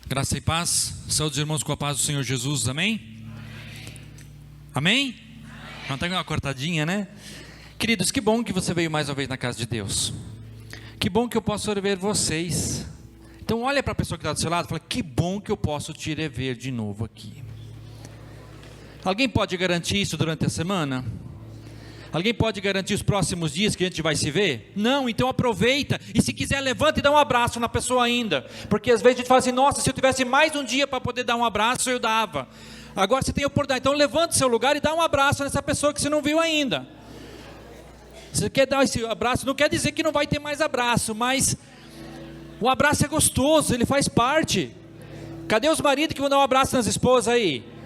Graça e paz, saúde os irmãos com a paz do Senhor Jesus, amém? Amém? Não tem uma cortadinha, né? Queridos, que bom que você veio mais uma vez na casa de Deus. Que bom que eu posso rever vocês. Então olha para a pessoa que está do seu lado e fala, que bom que eu posso te rever de novo aqui. Alguém pode garantir isso durante a semana? Alguém pode garantir os próximos dias que a gente vai se ver? Não, então aproveita, e se quiser levanta e dá um abraço na pessoa ainda, porque às vezes a gente fala assim, nossa, se eu tivesse mais um dia para poder dar um abraço, eu dava. Agora você tem a oportunidade, então levanta o seu lugar e dá um abraço nessa pessoa que você não viu ainda. Você quer dar esse abraço, não quer dizer que não vai ter mais abraço, mas o abraço é gostoso, ele faz parte. Cadê os maridos que vão dar um abraço nas esposas aí?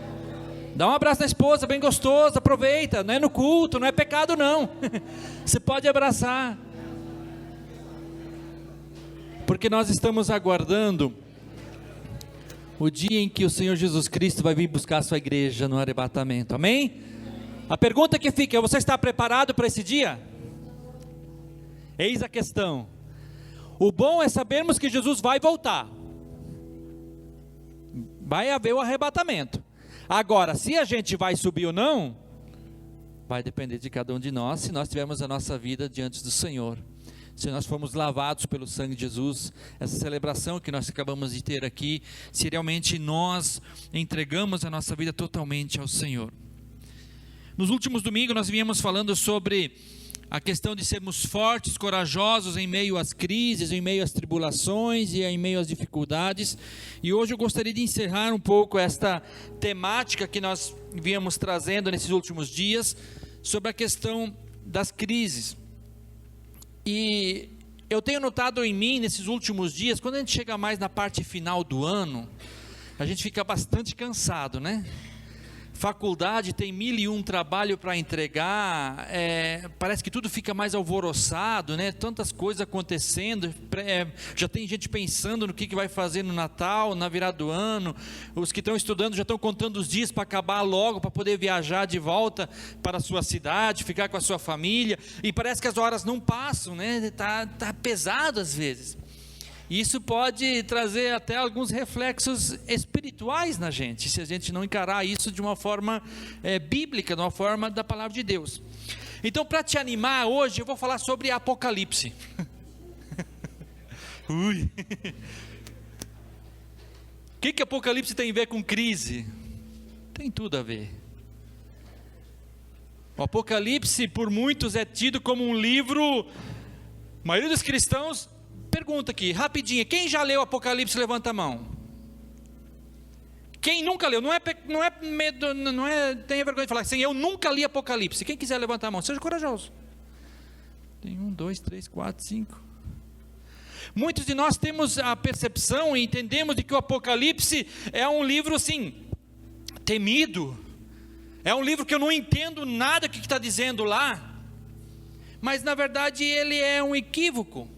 Dá um abraço na esposa, bem gostoso, aproveita, não é no culto, não é pecado não, você pode abraçar, porque nós estamos aguardando o dia em que o Senhor Jesus Cristo vai vir buscar a sua igreja no arrebatamento, amém? A pergunta que fica é, você está preparado para esse dia? Eis a questão. O bom é sabermos que Jesus vai voltar, vai haver o arrebatamento. Agora, se a gente vai subir ou não, vai depender de cada um de nós, se nós tivermos a nossa vida diante do Senhor, se nós formos lavados pelo sangue de Jesus, essa celebração que nós acabamos de ter aqui, se realmente nós entregamos a nossa vida totalmente ao Senhor. Nos últimos domingos nós viemos falando sobre a questão de sermos fortes, corajosos em meio às crises, em meio às tribulações e em meio às dificuldades. E hoje eu gostaria de encerrar um pouco esta temática que nós viemos trazendo nesses últimos dias, sobre a questão das crises. E eu tenho notado em mim nesses últimos dias, quando a gente chega mais na parte final do ano, a gente fica bastante cansado, né? Faculdade tem 1001 trabalho para entregar, parece que tudo fica mais alvoroçado, né? Tantas coisas acontecendo, já tem gente pensando no que vai fazer no Natal, na virada do ano, os que estão estudando já estão contando os dias para acabar logo, para poder viajar de volta para a sua cidade, ficar com a sua família, e parece que as horas não passam, né? Tá pesado às vezes. Isso pode trazer até alguns reflexos espirituais na gente, se a gente não encarar isso de uma forma bíblica, de uma forma da palavra de Deus. Então, para te animar hoje, eu vou falar sobre Apocalipse. Ui. O que Apocalipse tem a ver com crise? Tem tudo a ver. O Apocalipse, por muitos, é tido como um livro, a maioria dos cristãos. Pergunta aqui, rapidinho, quem já leu Apocalipse, levanta a mão. Quem nunca leu, não é medo, tenha vergonha de falar assim, eu nunca li Apocalipse. Quem quiser levantar a mão, seja corajoso. Tem 1, 2, 3, 4, 5. Muitos de nós temos a percepção e entendemos de que o Apocalipse é um livro assim, temido. É um livro que eu não entendo nada que está dizendo lá. Mas na verdade ele é um equívoco.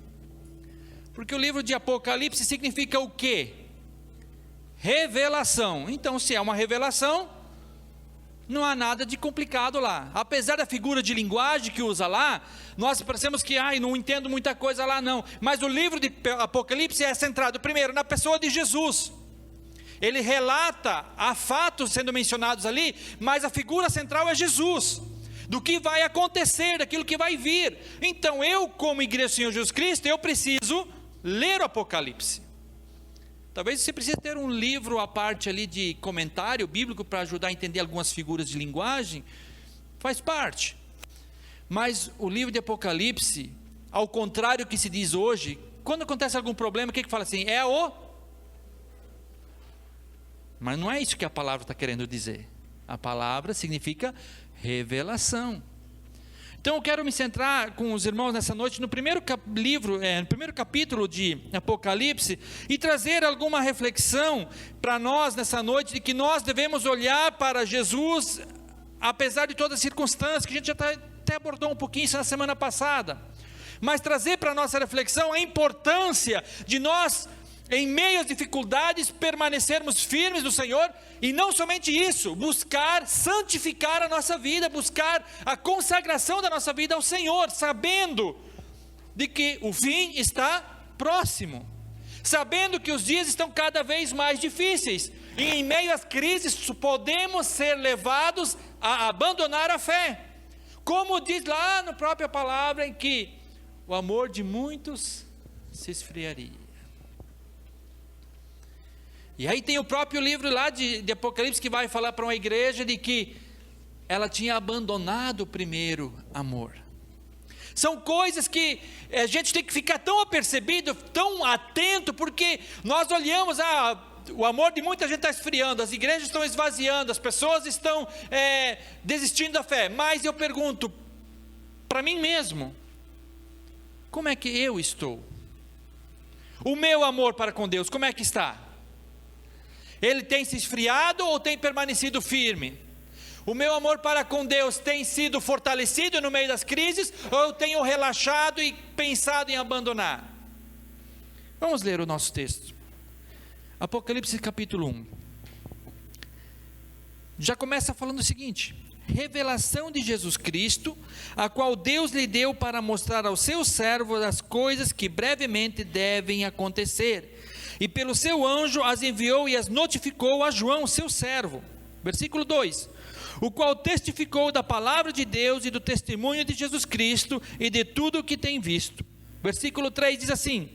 Porque o livro de Apocalipse significa o quê? Revelação. Então, se é uma revelação, não há nada de complicado lá. Apesar da figura de linguagem que usa lá, nós parecemos que, não entendo muita coisa lá não. Mas o livro de Apocalipse é centrado primeiro na pessoa de Jesus. Ele relata há fatos sendo mencionados ali, mas a figura central é Jesus. Do que vai acontecer, daquilo que vai vir. Então eu, como igreja do Senhor Jesus Cristo, eu preciso ler o Apocalipse. Talvez você precise ter um livro à parte ali de comentário bíblico para ajudar a entender algumas figuras de linguagem, faz parte. Mas o livro de Apocalipse, ao contrário do que se diz hoje, quando acontece algum problema, o que fala assim? Mas não é isso que a palavra está querendo dizer. A palavra significa revelação. Então eu quero me centrar com os irmãos nessa noite no primeiro no primeiro capítulo de Apocalipse e trazer alguma reflexão para nós nessa noite de que nós devemos olhar para Jesus apesar de todas as circunstâncias, que a gente já até abordou um pouquinho isso na semana passada, mas trazer para a nossa reflexão a importância de nós, em meio às dificuldades, permanecermos firmes no Senhor, e não somente isso, buscar santificar a nossa vida, buscar a consagração da nossa vida ao Senhor, sabendo de que o fim está próximo, sabendo que os dias estão cada vez mais difíceis, e em meio às crises podemos ser levados a abandonar a fé, como diz lá na própria palavra, em que o amor de muitos se esfriaria. E aí tem o próprio livro lá de Apocalipse, que vai falar para uma igreja de que ela tinha abandonado o primeiro amor. São coisas que a gente tem que ficar tão apercebido, tão atento, porque nós olhamos, o amor de muita gente está esfriando, as igrejas estão esvaziando, as pessoas estão desistindo da fé. Mas eu pergunto para mim mesmo, como é que eu estou? O meu amor para com Deus, como é que está? Ele tem se esfriado ou tem permanecido firme? O meu amor para com Deus tem sido fortalecido no meio das crises, ou eu tenho relaxado e pensado em abandonar? Vamos ler o nosso texto. Apocalipse capítulo 1. Já começa falando o seguinte: revelação de Jesus Cristo, a qual Deus lhe deu para mostrar aos seus servos as coisas que brevemente devem acontecer. E pelo seu anjo as enviou e as notificou a João, seu servo. Versículo 2: o qual testificou da palavra de Deus e do testemunho de Jesus Cristo e de tudo o que tem visto. Versículo 3 diz assim: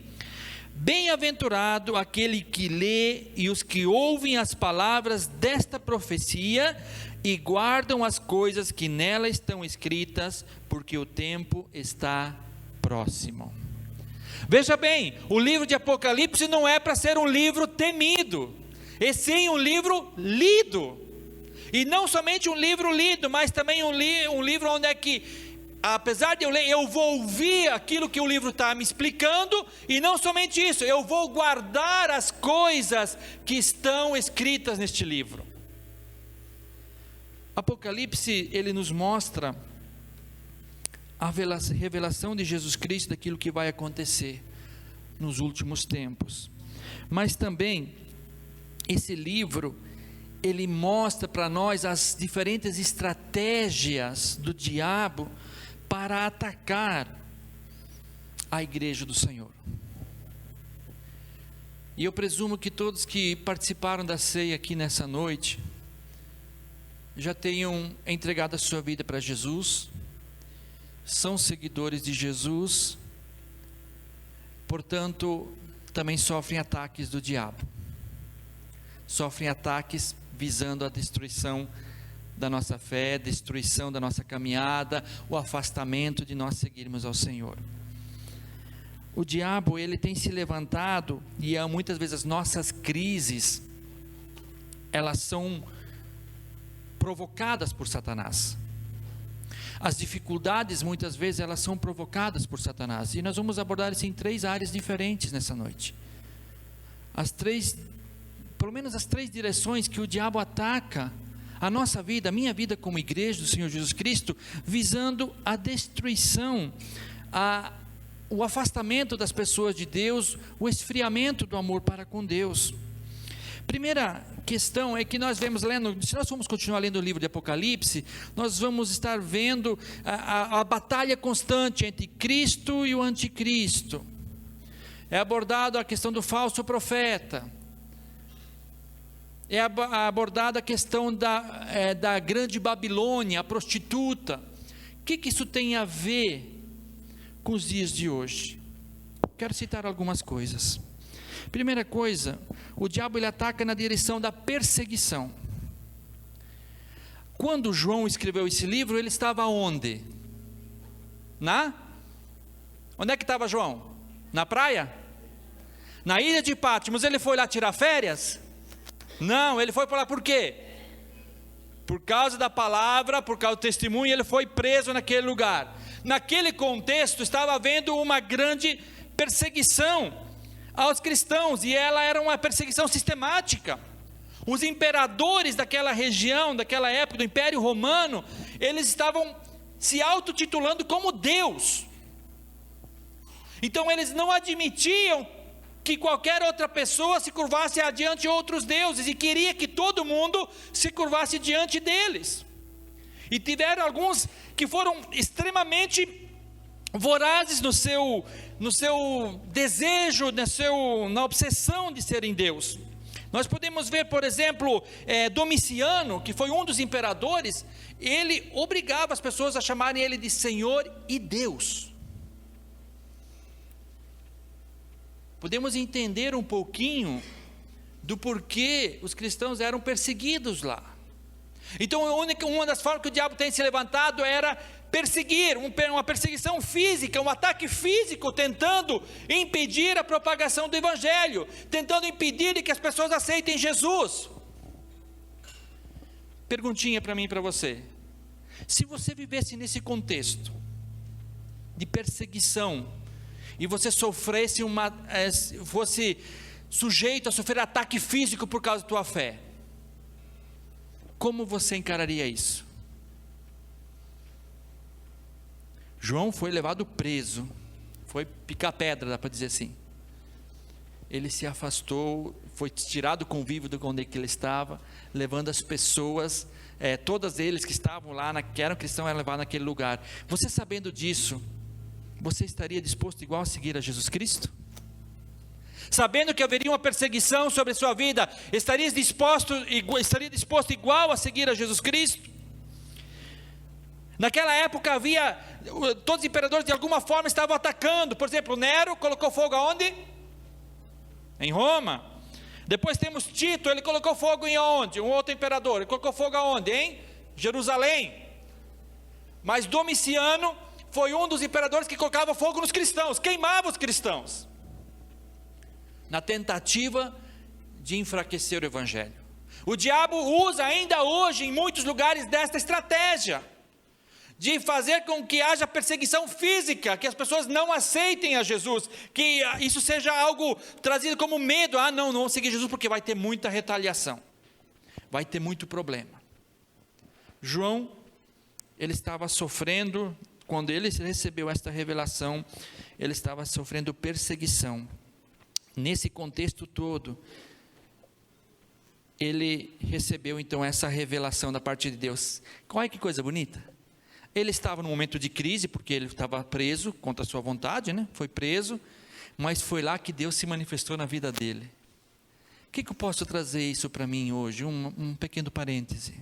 bem-aventurado aquele que lê e os que ouvem as palavras desta profecia e guardam as coisas que nela estão escritas, porque o tempo está próximo. Veja bem, o livro de Apocalipse não é para ser um livro temido, e sim um livro lido. E não somente um livro lido, mas também um livro onde é que, apesar de eu ler, eu vou ouvir aquilo que o livro está me explicando, e não somente isso, eu vou guardar as coisas que estão escritas neste livro. Apocalipse, ele nos mostra a revelação de Jesus Cristo, daquilo que vai acontecer nos últimos tempos. Mas também, esse livro, ele mostra para nós as diferentes estratégias do diabo para atacar a igreja do Senhor. E eu presumo que todos que participaram da ceia aqui nessa noite já tenham entregado a sua vida para Jesus, são seguidores de Jesus, portanto, também sofrem ataques do diabo, sofrem ataques visando a destruição da nossa fé, destruição da nossa caminhada, o afastamento de nós seguirmos ao Senhor. O diabo, ele tem se levantado, e muitas vezes as nossas crises, elas são provocadas por Satanás. As dificuldades, muitas vezes, elas são provocadas por Satanás, e nós vamos abordar isso em 3 áreas diferentes nessa noite. Pelo menos as 3 direções que o diabo ataca a nossa vida, a minha vida como igreja do Senhor Jesus Cristo, visando a destruição, o afastamento das pessoas de Deus, o esfriamento do amor para com Deus. Primeira questão é que nós vemos lendo, se nós formos continuar lendo o livro de Apocalipse, nós vamos estar vendo a batalha constante entre Cristo e o anticristo. É abordado a questão do falso profeta, é abordada a questão da grande Babilônia, a prostituta. O que isso tem a ver com os dias de hoje? Quero citar algumas coisas. Primeira coisa, o diabo, ele ataca na direção da perseguição. Quando João escreveu esse livro, ele estava onde? Onde é que estava João? Na praia? Na ilha de Patmos. Ele foi lá tirar férias? Não, ele foi para lá por quê? Por causa da palavra, por causa do testemunho, ele foi preso naquele lugar. Naquele contexto estava havendo uma grande perseguição aos cristãos, e ela era uma perseguição sistemática. Os imperadores daquela região, daquela época, do Império Romano, eles estavam se autotitulando como Deus. Então eles não admitiam que qualquer outra pessoa se curvasse adiante de outros deuses, e queria que todo mundo se curvasse diante deles. E tiveram alguns que foram extremamente vorazes no seu desejo, na obsessão de serem Deus. Nós podemos ver, por exemplo, Domiciano, que foi um dos imperadores, ele obrigava as pessoas a chamarem ele de Senhor e Deus. Podemos entender um pouquinho do porquê os cristãos eram perseguidos lá. Então, uma das formas que o diabo tem se levantado era perseguir, uma perseguição física, um ataque físico, tentando impedir a propagação do Evangelho, tentando impedir que as pessoas aceitem Jesus. Perguntinha para mim e para você: se você vivesse nesse contexto de perseguição, e você sofresse fosse sujeito a sofrer ataque físico por causa da tua fé, como você encararia isso? João foi levado preso, foi picar pedra, dá para dizer assim. Ele se afastou, foi tirado do convívio de onde ele estava, levando as pessoas, todas eles que estavam lá, que eram cristãos, eram levados naquele lugar. Você sabendo disso, você estaria disposto igual a seguir a Jesus Cristo? Sabendo que haveria uma perseguição sobre a sua vida, estaria disposto igual a seguir a Jesus Cristo? Naquela época todos os imperadores de alguma forma estavam atacando. Por exemplo, Nero colocou fogo aonde? Em Roma. Depois temos Tito, ele colocou fogo em onde? Um outro imperador, ele colocou fogo aonde? Em Jerusalém. Mas Domiciano foi um dos imperadores que colocava fogo nos cristãos, queimava os cristãos, na tentativa de enfraquecer o Evangelho. O diabo usa ainda hoje em muitos lugares desta estratégia, de fazer com que haja perseguição física, que as pessoas não aceitem a Jesus, que isso seja algo trazido como medo. Não vou seguir Jesus porque vai ter muita retaliação, vai ter muito problema. João, ele estava sofrendo, quando ele recebeu esta revelação, ele estava sofrendo perseguição. Nesse contexto todo, ele recebeu então essa revelação da parte de Deus. Olha que coisa bonita. Ele estava num momento de crise, porque ele estava preso, contra a sua vontade, foi preso, mas foi lá que Deus se manifestou na vida dele. O que eu posso trazer isso para mim hoje? Um pequeno parêntese.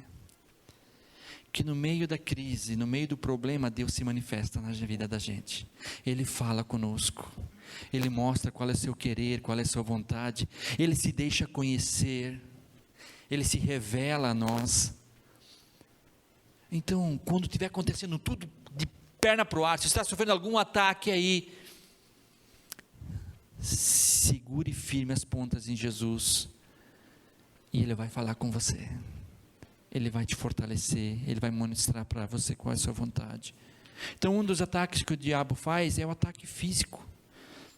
Que no meio da crise, no meio do problema, Deus se manifesta na vida da gente. Ele fala conosco, Ele mostra qual é o seu querer, qual é a sua vontade, Ele se deixa conhecer, Ele se revela a nós. Então, quando estiver acontecendo tudo de perna para o ar, se você está sofrendo algum ataque aí, segure firme as pontas em Jesus, e Ele vai falar com você, Ele vai te fortalecer, Ele vai mostrar para você qual é a sua vontade. Então, um dos ataques que o diabo faz é o ataque físico,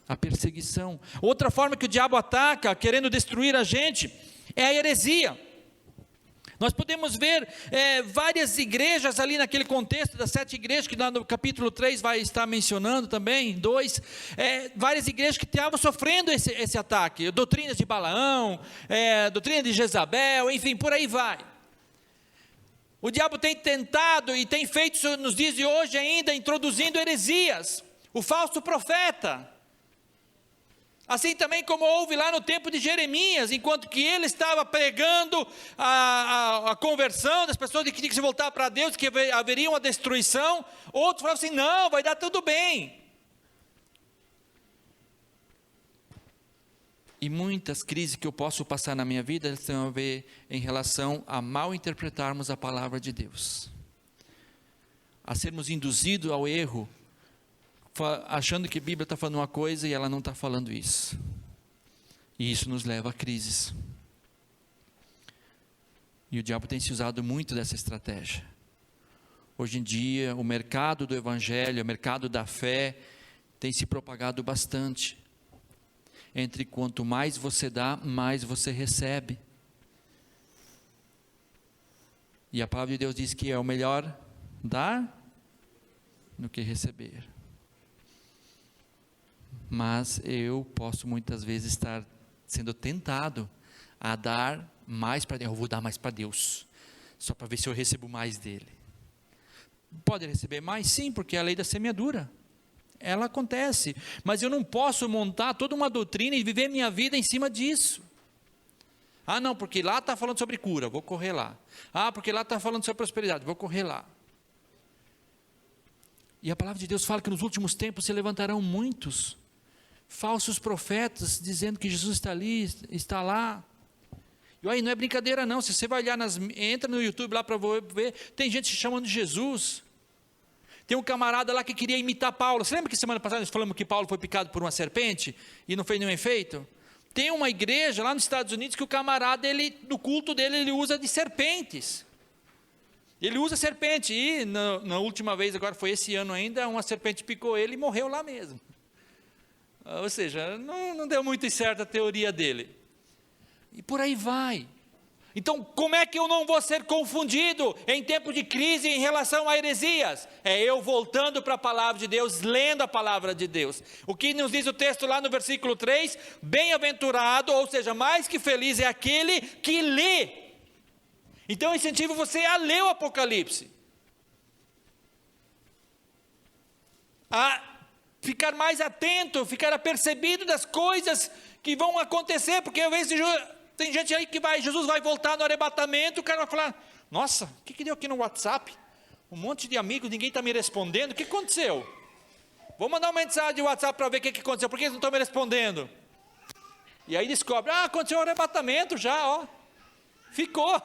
a perseguição. Outra forma que o diabo ataca, querendo destruir a gente, é a heresia. Nós podemos ver várias igrejas ali naquele contexto das 7 igrejas, que lá no capítulo 3 vai estar mencionando também, 2, várias igrejas que estavam sofrendo esse ataque, doutrinas de Balaão, doutrina de Jezabel, enfim, por aí vai. O diabo tem tentado e tem feito isso nos dias de hoje ainda, introduzindo heresias, o falso profeta. Assim também como houve lá no tempo de Jeremias, enquanto que ele estava pregando a conversão das pessoas que tinham que se voltar para Deus, que haveria uma destruição, outros falavam assim, não, vai dar tudo bem. E muitas crises que eu posso passar na minha vida, elas têm a ver em relação a mal interpretarmos a palavra de Deus, a sermos induzidos ao erro, achando que a Bíblia está falando uma coisa e ela não está falando isso. E isso nos leva a crises. E o diabo tem se usado muito dessa estratégia. Hoje em dia, o mercado do Evangelho, o mercado da fé, tem se propagado bastante. Entre quanto mais você dá, mais você recebe. E a palavra de Deus diz que é o melhor dar do que receber. Mas eu posso muitas vezes estar sendo tentado a dar mais para Deus. Eu vou dar mais para Deus, só para ver se eu recebo mais dele. Pode receber mais? Sim, porque é a lei da semeadura. ela acontece, mas eu não posso montar toda uma doutrina e viver minha vida em cima disso. Ah não, porque lá está falando sobre cura, vou correr lá. Ah, porque lá está falando sobre prosperidade, vou correr lá. E a palavra de Deus fala que nos últimos tempos se levantarão muitos falsos profetas, dizendo que Jesus está ali, está lá. E aí, não é brincadeira não, se você vai olhar, entra no YouTube lá para ver, tem gente se chamando de Jesus. Tem um camarada lá que queria imitar Paulo. Você lembra que semana passada nós falamos que Paulo foi picado por uma serpente e não fez nenhum efeito? Tem uma igreja lá nos Estados Unidos que o camarada, no culto dele, ele usa de serpentes. Ele usa serpente e na última vez, agora foi esse ano ainda, uma serpente picou ele e morreu lá mesmo. Ou seja, não deu muito certo a teoria dele. E por aí vai. Então, como é que eu não vou ser confundido em tempo de crise em relação a heresias? É eu voltando para a palavra de Deus, lendo a palavra de Deus. O que nos diz o texto lá no versículo 3? Bem-aventurado, ou seja, mais que feliz é aquele que lê. Então eu incentivo você a ler o Apocalipse. A ficar mais atento, ficar apercebido das coisas que vão acontecer, porque às vezes tem gente aí que Jesus vai voltar no arrebatamento, o cara vai falar, nossa, o que deu aqui no WhatsApp? Um monte de amigos, ninguém está me respondendo, o que aconteceu? Vou mandar uma mensagem de WhatsApp para ver o que aconteceu, por que eles não estão me respondendo? E aí descobre, aconteceu um arrebatamento já, ó, ficou.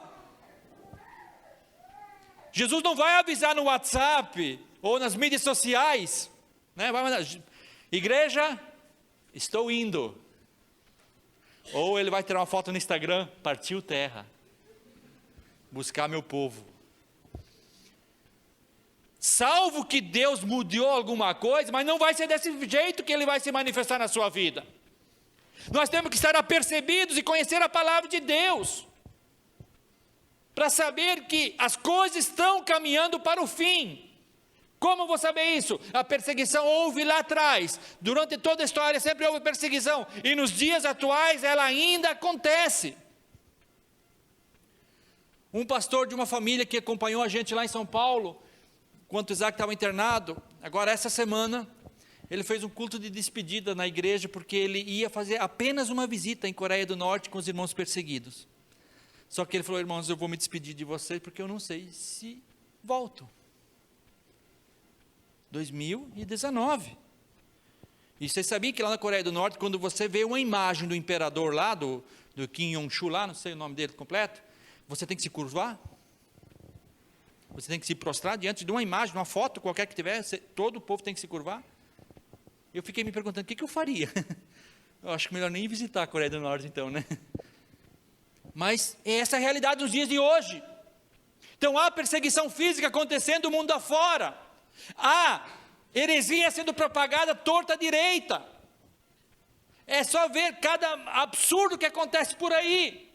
Jesus não vai avisar no WhatsApp, ou nas mídias sociais, né? Vai mandar, igreja, estou indo. Ou ele vai tirar uma foto no Instagram, partiu terra, buscar meu povo. Salvo que Deus mudou alguma coisa, mas não vai ser desse jeito que Ele vai se manifestar na sua vida. Nós temos que estar apercebidos e conhecer a palavra de Deus, para saber que as coisas estão caminhando para o fim. Como vou saber isso? A perseguição houve lá atrás, durante toda a história sempre houve perseguição, e nos dias atuais ela ainda acontece. Um pastor de uma família que acompanhou a gente lá em São Paulo, enquanto Isaac estava internado, agora essa semana, ele fez um culto de despedida na igreja, porque ele ia fazer apenas uma visita em Coreia do Norte com os irmãos perseguidos. Só que ele falou, irmãos, eu vou me despedir de vocês, porque eu não sei se volto. 2019. E vocês sabiam que lá na Coreia do Norte, quando você vê uma imagem do imperador lá, do Kim Jong-un lá, não sei o nome dele completo, você tem que se curvar, você tem que se prostrar diante de uma imagem, de uma foto qualquer que tiver, todo o povo tem que se curvar. Eu fiquei me perguntando, o que eu faria? Eu acho que melhor nem visitar a Coreia do Norte então, né? Mas é essa a realidade dos dias de hoje. Então há perseguição física acontecendo no mundo afora. Há heresia sendo propagada torta à direita. É só ver cada absurdo que acontece por aí.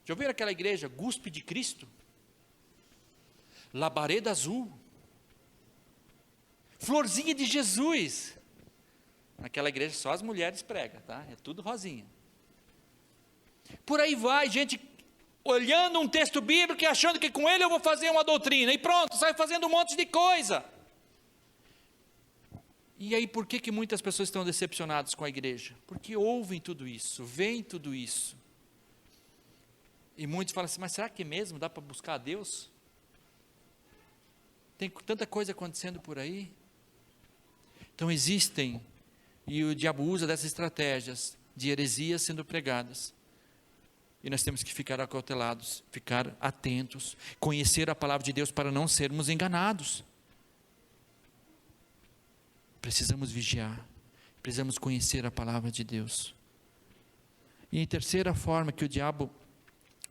Já ouviram aquela igreja Guspe de Cristo? Labareda Azul. Florzinha de Jesus. Naquela igreja só as mulheres pregam, tá? É tudo rosinha. Por aí vai, gente olhando um texto bíblico e achando que com ele eu vou fazer uma doutrina, e pronto, sai fazendo um monte de coisa. E aí por que muitas pessoas estão decepcionadas com a igreja? Porque ouvem tudo isso, veem tudo isso. E muitos falam assim, mas será que mesmo dá para buscar a Deus? Tem tanta coisa acontecendo por aí. Então existem, e o diabo usa dessas estratégias de heresias sendo pregadas. E nós temos que ficar acautelados, ficar atentos, conhecer a palavra de Deus para não sermos enganados. Precisamos vigiar, precisamos conhecer a palavra de Deus. E em terceira forma que o diabo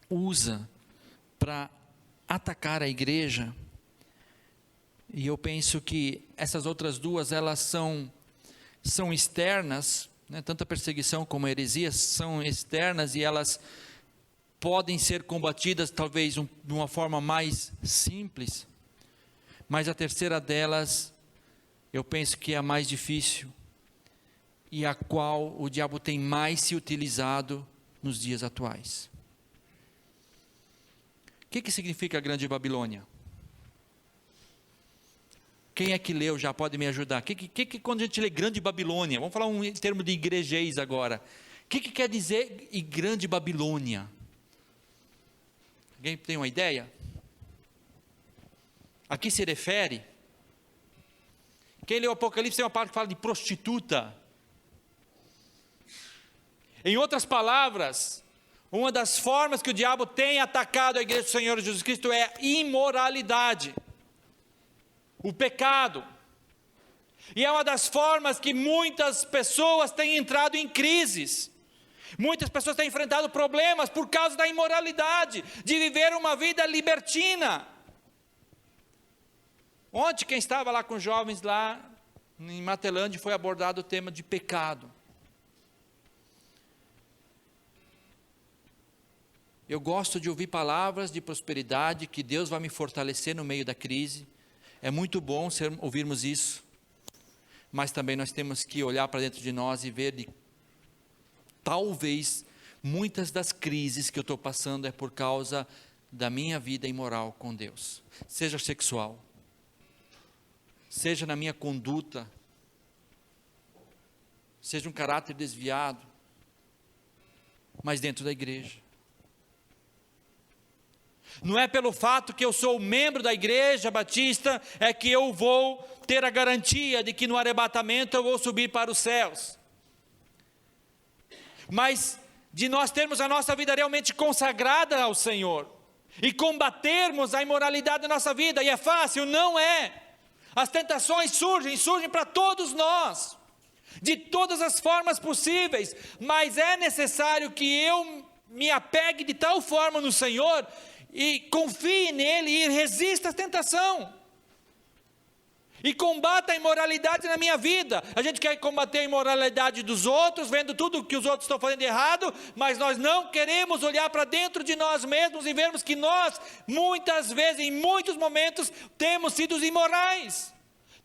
usa para atacar a igreja, e eu penso que essas outras duas, elas são externas, né? Tanto a perseguição como a heresia são externas e elas podem ser combatidas talvez de uma forma mais simples, mas a terceira delas, eu penso que é a mais difícil, e a qual o diabo tem mais se utilizado nos dias atuais. O que significa a Grande Babilônia? Quem é que leu já pode me ajudar? Que quando a gente lê Grande Babilônia, vamos falar um termo de igrejês agora. O que quer dizer Grande Babilônia? Alguém tem uma ideia? A que se refere? Quem leu o Apocalipse tem uma parte que fala de prostituta. Em outras palavras, uma das formas que o diabo tem atacado a igreja do Senhor Jesus Cristo é a imoralidade, o pecado. E é uma das formas que muitas pessoas têm entrado em crises. Muitas pessoas têm enfrentado problemas por causa da imoralidade, de viver uma vida libertina. Ontem, quem estava lá com jovens lá em Matelândia, foi abordado o tema de pecado. Eu gosto de ouvir palavras de prosperidade, que Deus vai me fortalecer no meio da crise. É muito bom ouvirmos isso. Mas também nós temos que olhar para dentro de nós e ver de talvez muitas das crises que eu estou passando é por causa da minha vida imoral com Deus. Seja sexual, seja na minha conduta, seja um caráter desviado, mas dentro da igreja. Não é pelo fato que eu sou membro da igreja batista, é que eu vou ter a garantia de que no arrebatamento eu vou subir para os céus. Mas de nós termos a nossa vida realmente consagrada ao Senhor, e combatermos a imoralidade da nossa vida, e é fácil? Não é. As tentações surgem para todos nós, de todas as formas possíveis, mas é necessário que eu me apegue de tal forma no Senhor, e confie nele, e resista à tentação, e combata a imoralidade na minha vida. A gente quer combater a imoralidade dos outros, vendo tudo que os outros estão fazendo de errado, mas nós não queremos olhar para dentro de nós mesmos e vermos que nós, muitas vezes, em muitos momentos, temos sido imorais,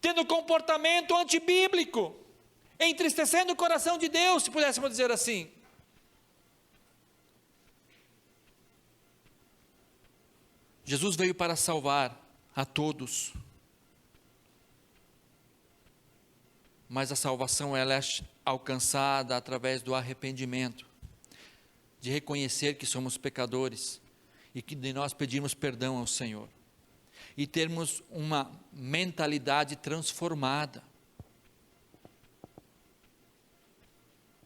tendo comportamento antibíblico, entristecendo o coração de Deus, se pudéssemos dizer assim. Jesus veio para salvar a todos, mas a salvação ela é alcançada através do arrependimento, de reconhecer que somos pecadores e que de nós pedimos perdão ao Senhor, e termos uma mentalidade transformada.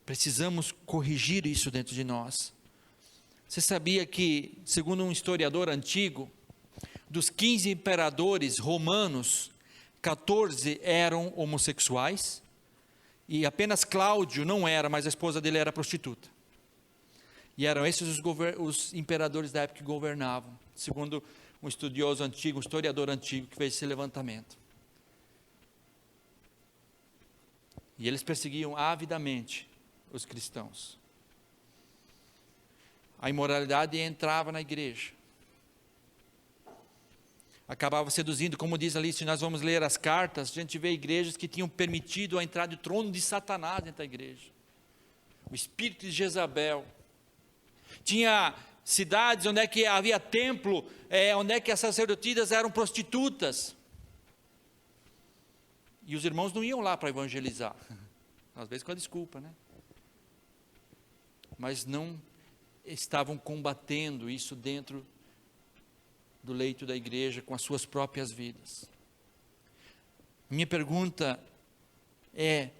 Precisamos corrigir isso dentro de nós. Você sabia que, segundo um historiador antigo, dos 15 imperadores romanos, 14 eram homossexuais, e apenas Cláudio não era, mas a esposa dele era prostituta. E eram esses os imperadores da época que governavam, segundo um estudioso antigo, um historiador antigo que fez esse levantamento. E eles perseguiam avidamente os cristãos. A imoralidade entrava na igreja, acabava seduzindo, como diz ali, se nós vamos ler as cartas, a gente vê igrejas que tinham permitido a entrada do trono de Satanás dentro da igreja, o espírito de Jezabel. Tinha cidades onde é que havia templo, onde é que as sacerdotisas eram prostitutas, e os irmãos não iam lá para evangelizar, às vezes com a desculpa, né? Mas não estavam combatendo isso dentro do leito da igreja com as suas próprias vidas. Minha pergunta é: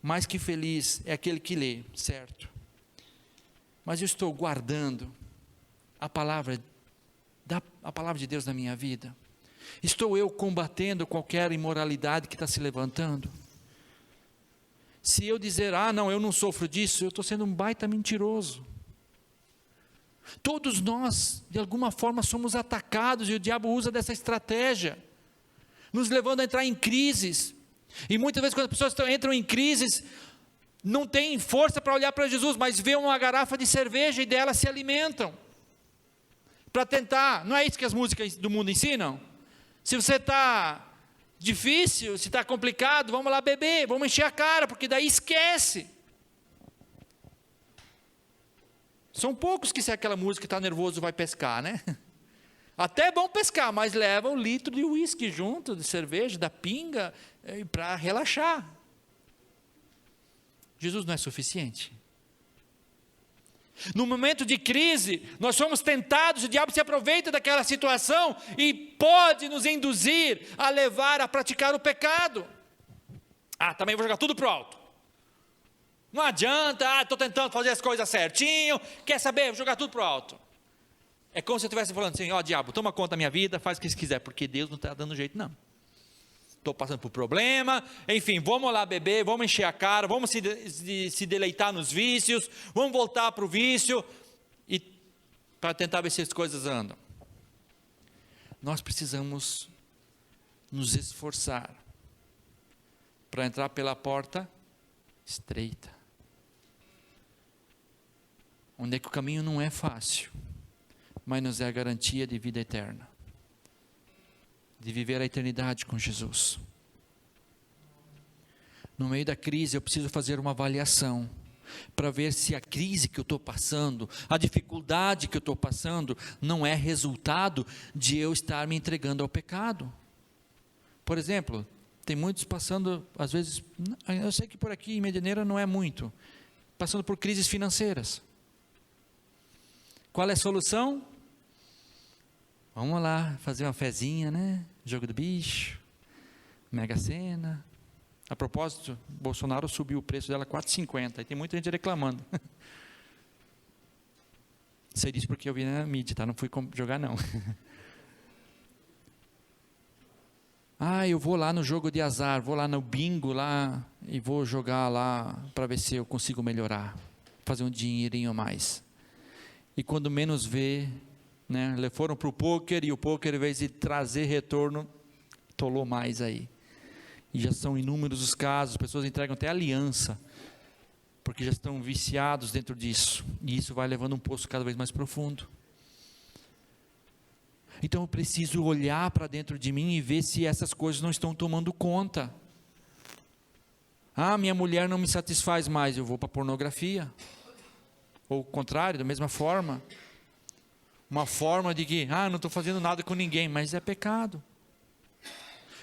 mais que feliz é aquele que lê, certo? Mas eu estou guardando a palavra de Deus na minha vida? Estou eu combatendo qualquer imoralidade que está se levantando? Se eu dizer, não, eu não sofro disso, eu estou sendo um baita mentiroso. Todos nós, de alguma forma, somos atacados, e o diabo usa dessa estratégia, nos levando a entrar em crises. E muitas vezes quando as pessoas entram em crises, não têm força para olhar para Jesus, mas vê uma garrafa de cerveja e dela se alimentam, para tentar. Não é isso que as músicas do mundo ensinam? Se você está difícil, se está complicado, vamos lá beber, vamos encher a cara, porque daí esquece. São poucos que, se aquela música está nervoso, vai pescar, né? Até é bom pescar, mas leva um litro de uísque junto, de cerveja, da pinga, para relaxar. Jesus não é suficiente. No momento de crise, nós somos tentados, o diabo se aproveita daquela situação e pode nos induzir a levar a praticar o pecado. Também vou jogar tudo pro alto. Não adianta, estou tentando fazer as coisas certinho, quer saber, vou jogar tudo pro alto. É como se eu estivesse falando assim, diabo, toma conta da minha vida, faz o que você quiser, porque Deus não está dando jeito não. Estou passando por problema, enfim, vamos lá beber, vamos encher a cara, vamos se deleitar nos vícios, vamos voltar para o vício, e para tentar ver se as coisas andam. Nós precisamos nos esforçar para entrar pela porta estreita, onde é que o caminho não é fácil, mas nos é a garantia de vida eterna, de viver a eternidade com Jesus. No meio da crise eu preciso fazer uma avaliação, para ver se a crise que eu estou passando, a dificuldade que eu estou passando, não é resultado de eu estar me entregando ao pecado. Por exemplo, tem muitos passando, às vezes, eu sei que por aqui em Medianeira não é muito, passando por crises financeiras. Qual é a solução? Vamos lá, fazer uma fezinha, né? Jogo do bicho, Mega Sena. A propósito, Bolsonaro subiu o preço dela 4,50, e tem muita gente reclamando. Sei disso porque eu vi na mídia, tá? Não fui jogar não. Eu vou lá no jogo de azar, vou lá no bingo lá, e vou jogar lá, para ver se eu consigo melhorar, fazer um dinheirinho a mais. E quando menos vê, né, foram para o pôquer, e o pôquer, em vez de trazer retorno, tolou mais aí. E já são inúmeros os casos, as pessoas entregam até aliança, porque já estão viciados dentro disso, e isso vai levando um poço cada vez mais profundo. Então eu preciso olhar para dentro de mim e ver se essas coisas não estão tomando conta. Minha mulher não me satisfaz mais, eu vou para a pornografia. Ou o contrário, da mesma forma. Uma forma de que, não estou fazendo nada com ninguém, mas é pecado.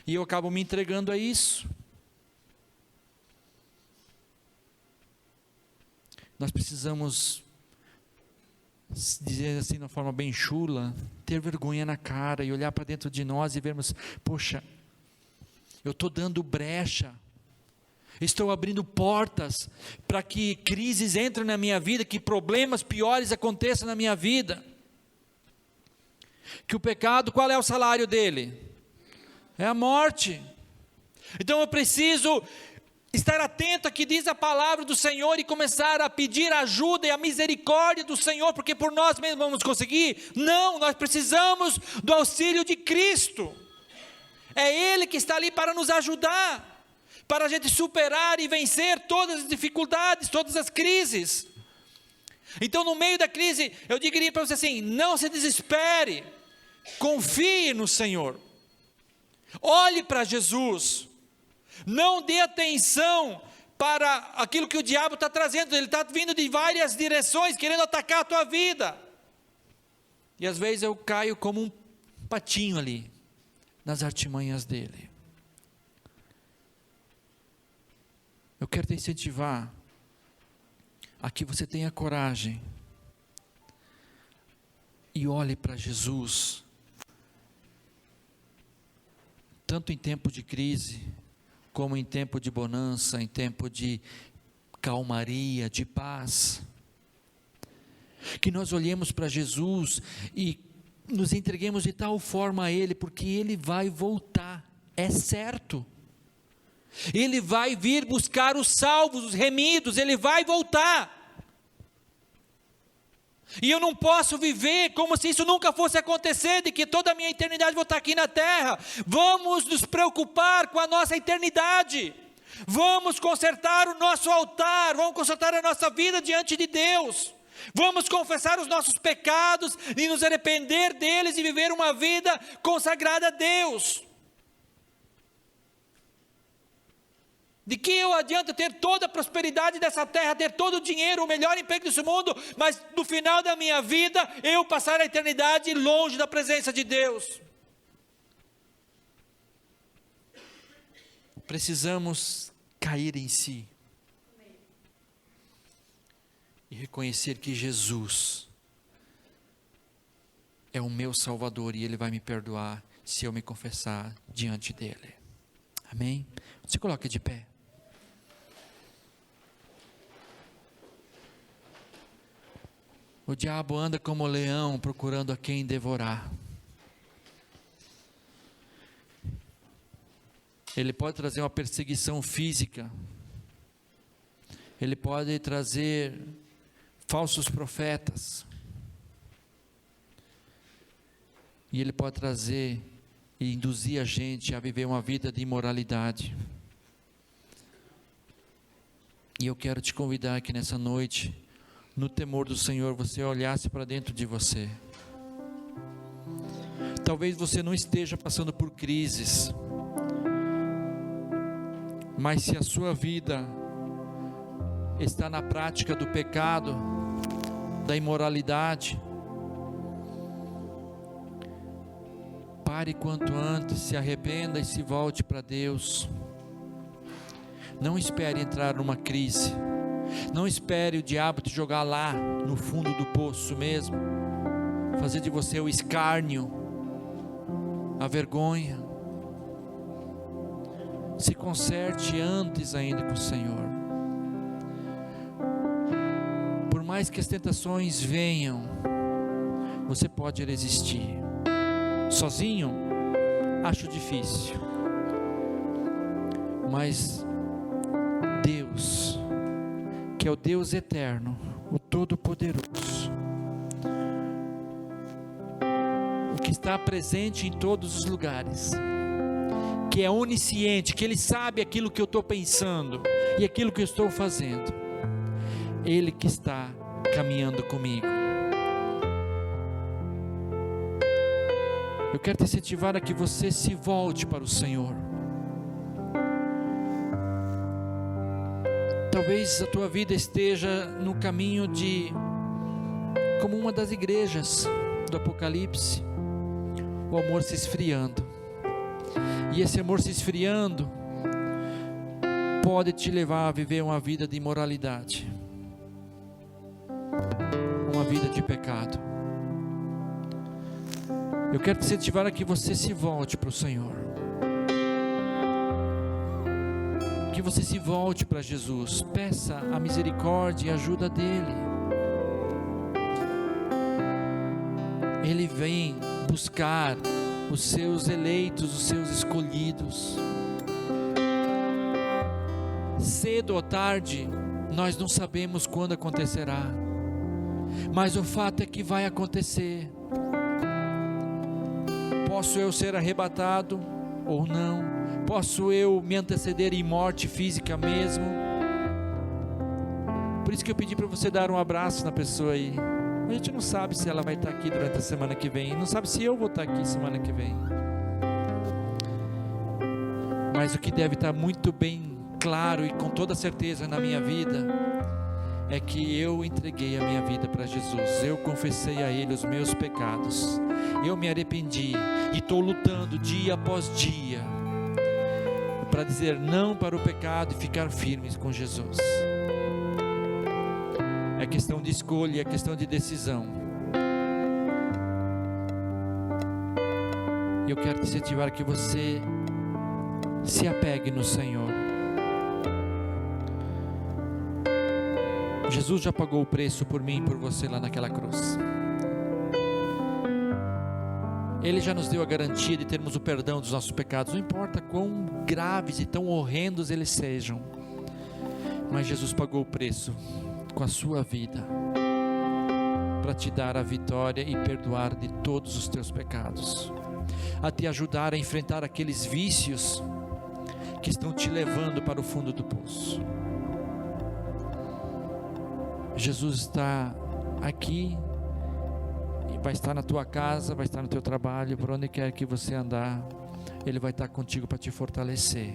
E eu acabo me entregando a isso. Nós precisamos, dizer assim de uma forma bem chula, ter vergonha na cara e olhar para dentro de nós e vermos, poxa, eu estou dando brecha, estou abrindo portas para que crises entrem na minha vida, que problemas piores aconteçam na minha vida. Que o pecado, qual é o salário dele? É a morte. Então eu preciso estar atento a que diz a palavra do Senhor e começar a pedir ajuda e a misericórdia do Senhor, porque por nós mesmos vamos conseguir? Não, nós precisamos do auxílio de Cristo. É Ele que está ali para nos ajudar, para a gente superar e vencer todas as dificuldades, todas as crises. Então no meio da crise, eu diria para você assim, não se desespere, confie no Senhor, olhe para Jesus, não dê atenção para aquilo que o diabo está trazendo, ele está vindo de várias direções, querendo atacar a tua vida, e às vezes eu caio como um patinho ali, nas artimanhas dele. Eu quero te incentivar a que você tenha coragem e olhe para Jesus, tanto em tempo de crise, como em tempo de bonança, em tempo de calmaria, de paz. Que nós olhemos para Jesus e nos entreguemos de tal forma a Ele, porque Ele vai voltar, é certo. Ele vai vir buscar os salvos, os remidos, Ele vai voltar. E eu não posso viver como se isso nunca fosse acontecer, de que toda a minha eternidade vou estar aqui na terra. Vamos nos preocupar com a nossa eternidade. Vamos consertar o nosso altar, vamos consertar a nossa vida diante de Deus. Vamos confessar os nossos pecados e nos arrepender deles e viver uma vida consagrada a Deus. De que eu adianta ter toda a prosperidade dessa terra, ter todo o dinheiro, o melhor emprego desse mundo, mas no final da minha vida, eu passar a eternidade longe da presença de Deus? Precisamos cair em si e reconhecer que Jesus é o meu Salvador e Ele vai me perdoar se eu me confessar diante dEle. Amém? Se coloque de pé. O diabo anda como leão procurando a quem devorar. Ele pode trazer uma perseguição física. Ele pode trazer falsos profetas. E ele pode trazer e induzir a gente a viver uma vida de imoralidade. E eu quero te convidar aqui nessa noite, no temor do Senhor, você olhasse para dentro de você. Talvez você não esteja passando por crises, mas se a sua vida está na prática do pecado, da imoralidade, pare quanto antes, se arrependa e se volte para Deus. Não espere entrar numa crise. Não espere o diabo te jogar lá no fundo do poço mesmo, fazer de você o escárnio, a vergonha. Se conserte antes ainda com o Senhor. Por mais que as tentações venham, você pode resistir. Sozinho, acho difícil. Mas Deus, que é o Deus eterno, o Todo-Poderoso, o que está presente em todos os lugares, que é onisciente, que Ele sabe aquilo que eu estou pensando e aquilo que eu estou fazendo, Ele que está caminhando comigo. Eu quero te incentivar a que você se volte para o Senhor. Talvez a tua vida esteja no caminho como uma das igrejas do Apocalipse, o amor se esfriando. E esse amor se esfriando pode te levar a viver uma vida de imoralidade, uma vida de pecado. Eu quero te incentivar a que você se volte para o Senhor, que você se volte para Jesus, peça a misericórdia e a ajuda dEle. Ele vem buscar os seus eleitos, os seus escolhidos. Cedo ou tarde, nós não sabemos quando acontecerá, mas o fato é que vai acontecer. Posso eu ser arrebatado ou não? Posso eu me anteceder em morte física mesmo? Por isso que eu pedi para você dar um abraço na pessoa aí. A gente não sabe se ela vai estar aqui durante a semana que vem, não sabe se eu vou estar aqui semana que vem. Mas o que deve estar muito bem claro e com toda certeza na minha vida é que eu entreguei a minha vida para Jesus. Eu confessei a Ele os meus pecados, eu me arrependi e estou lutando dia após dia para dizer não para o pecado e ficar firmes com Jesus. É questão de escolha, é questão de decisão. Eu quero te incentivar a que você se apegue no Senhor. Jesus já pagou o preço por mim e por você lá naquela cruz. Ele já nos deu a garantia de termos o perdão dos nossos pecados, não importa quão graves e tão horrendos eles sejam, mas Jesus pagou o preço com a sua vida, para te dar a vitória e perdoar de todos os teus pecados, a te ajudar a enfrentar aqueles vícios que estão te levando para o fundo do poço. Jesus está aqui, e vai estar na tua casa, vai estar no teu trabalho, por onde quer que você andar, Ele vai estar contigo para te fortalecer.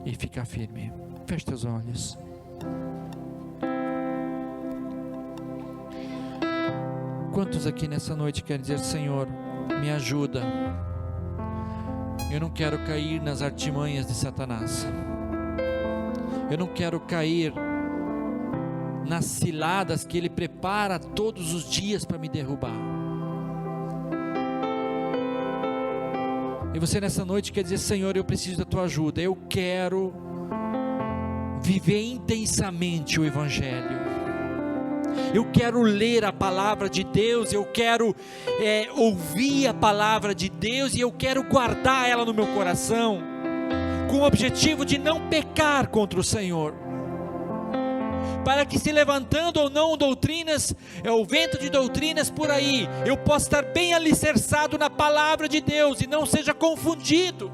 e ficar firme. Feche teus olhos. Quantos aqui nessa noite querem dizer: Senhor, me ajuda, eu não quero cair nas artimanhas de Satanás, eu não quero cair nas ciladas que ele prepara todos os dias para me derrubar. E você nessa noite quer dizer: Senhor, eu preciso da tua ajuda, eu quero viver intensamente o Evangelho, eu quero ler a palavra de Deus, eu quero ouvir a palavra de Deus, e eu quero guardar ela no meu coração, com o objetivo de não pecar contra o Senhor, para que, se levantando ou não doutrinas, o vento de doutrinas por aí, eu possa estar bem alicerçado na palavra de Deus, e não seja confundido,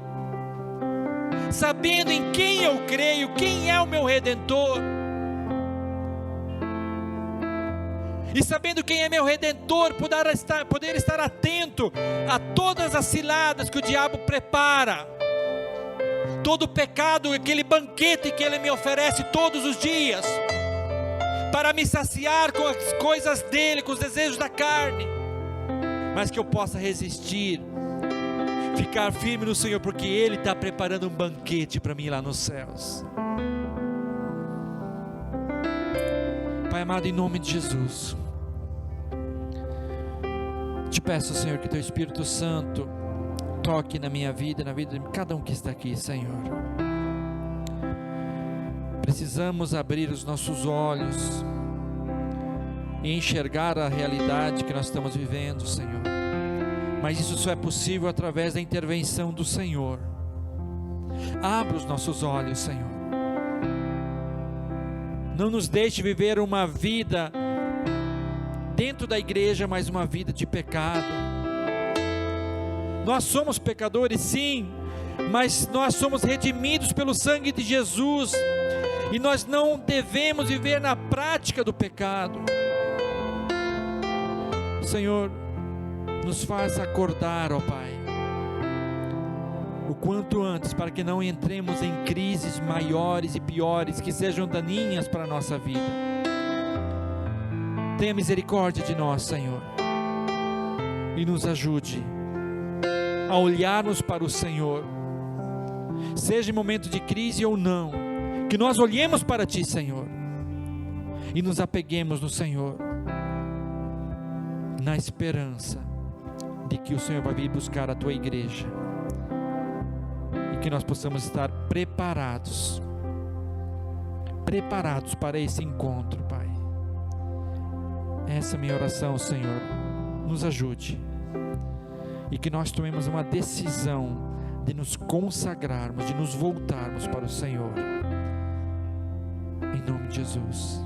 sabendo em quem eu creio, quem é o meu Redentor, e sabendo quem é meu Redentor, poder estar atento a todas as ciladas que o diabo prepara, todo o pecado, aquele banquete que ele me oferece todos os dias, para me saciar com as coisas dele, com os desejos da carne, mas que eu possa resistir, ficar firme no Senhor, porque ele está preparando um banquete para mim lá nos céus. Pai amado, em nome de Jesus, te peço, Senhor, que teu Espírito Santo toque na minha vida, na vida de cada um que está aqui, Senhor. Precisamos abrir os nossos olhos e enxergar a realidade que nós estamos vivendo, Senhor, mas isso só é possível através da intervenção do Senhor. Abra os nossos olhos, Senhor, não nos deixe viver uma vida dentro da igreja, mas uma vida de pecado. Nós somos pecadores, sim, mas nós somos redimidos pelo sangue de Jesus, e nós não devemos viver na prática do pecado. Senhor, nos faz acordar, ó Pai, o quanto antes, para que não entremos em crises maiores e piores, que sejam daninhas para a nossa vida. Tenha misericórdia de nós, Senhor, e nos ajude a olharmos para o Senhor, seja em momento de crise ou não, que nós olhemos para Ti, Senhor, e nos apeguemos no Senhor, na esperança de que o Senhor vai vir buscar a Tua igreja, e que nós possamos estar preparados para esse encontro, Pai. Essa é a minha oração, Senhor, nos ajude, e que nós tomemos uma decisão de nos consagrarmos, de nos voltarmos para o Senhor, em nome de Jesus.